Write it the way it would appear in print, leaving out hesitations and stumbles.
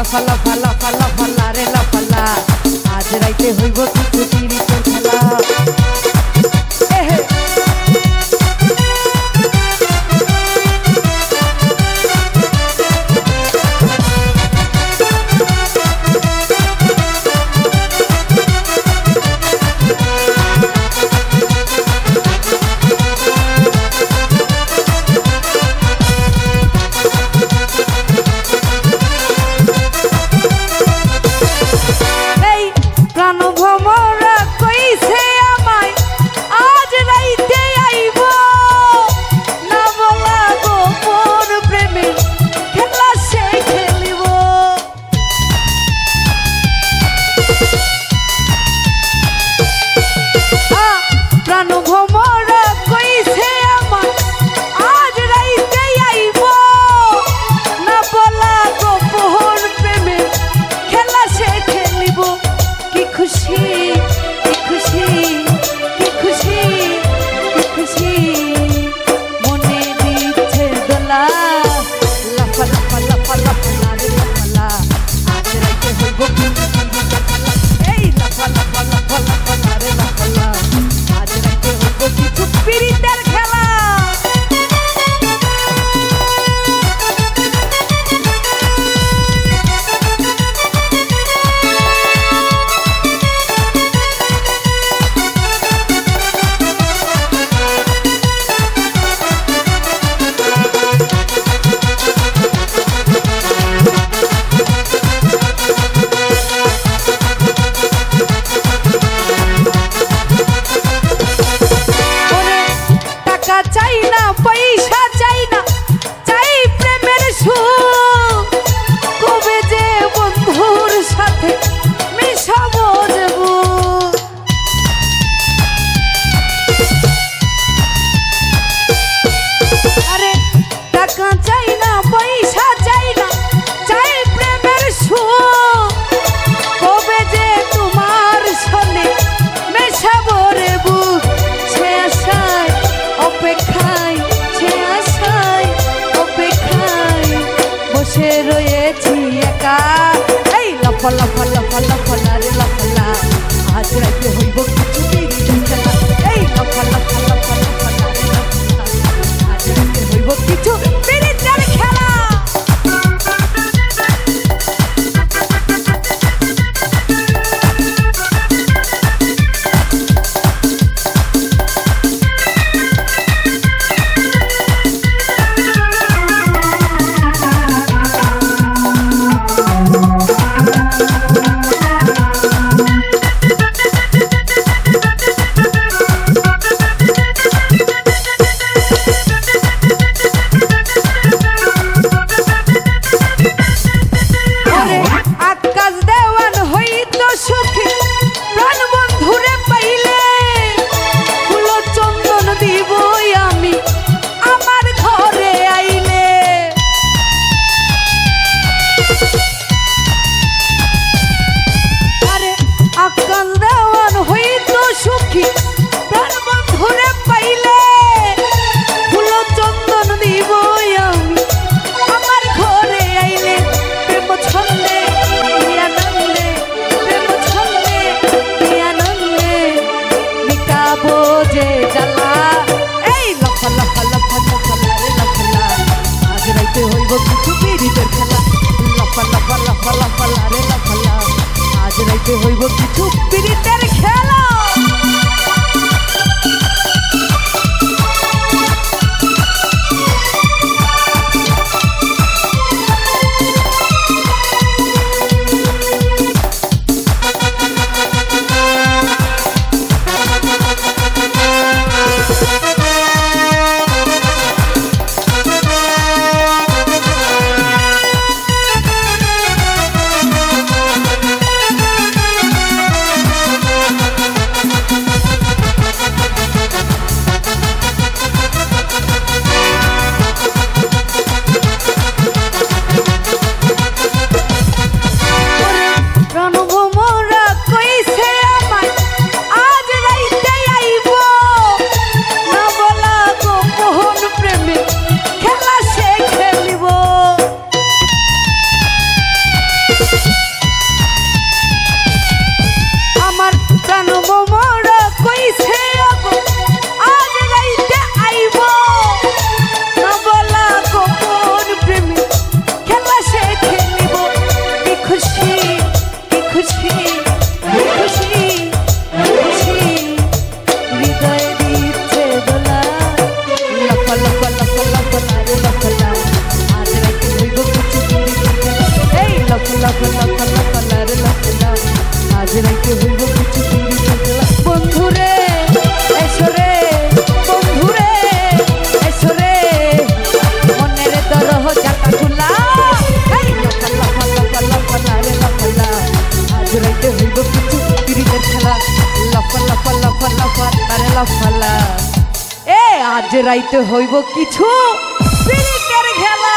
লাফা লাফা লাফা লাফা লারে লাফালা আজ রাইতে হইব কিছু পিরিতের খেলা লাফা লাফা লাফা লারে লাফালা আজ রাইতে হইব কিছু পিরিতের খেলা এই লাফা লাফা লাফা লাফা লারে লাফালা আজ রাইতে হইব কিছু পিরিতের খেলা আজ রাইতে হইব কিছু পিরিতের খেলা আমার প্রাণ মোমর কইছে আজ রাইতে আইব না বলা গোপন প্রেমী খেলা সে খেলিব কি খুশি কি খুশি কি খুশি খুশি হৃদয়ে দিচ্ছে দোলা লাফা লাফা লাফা লাফা লারে লাফা লা আজ রাইতে হইব কিছু এই লাফা লাফা লাফা লাফা লারে লাফা লা আজ রাইতে হইব কিছু বন্ধুরে এসরে বন্ধুরে এসরে মনের দরজাটা খোলা এই লাফা লাফা লাফা লাফা লারে লাফা লা আজ রাইতে হইব কিছু পিরিতের খেলা লাফা লাফা লাফা লাফা লারে লাফা লা এ আজ রাইতে হইব কিছু পিরিতের খেলা।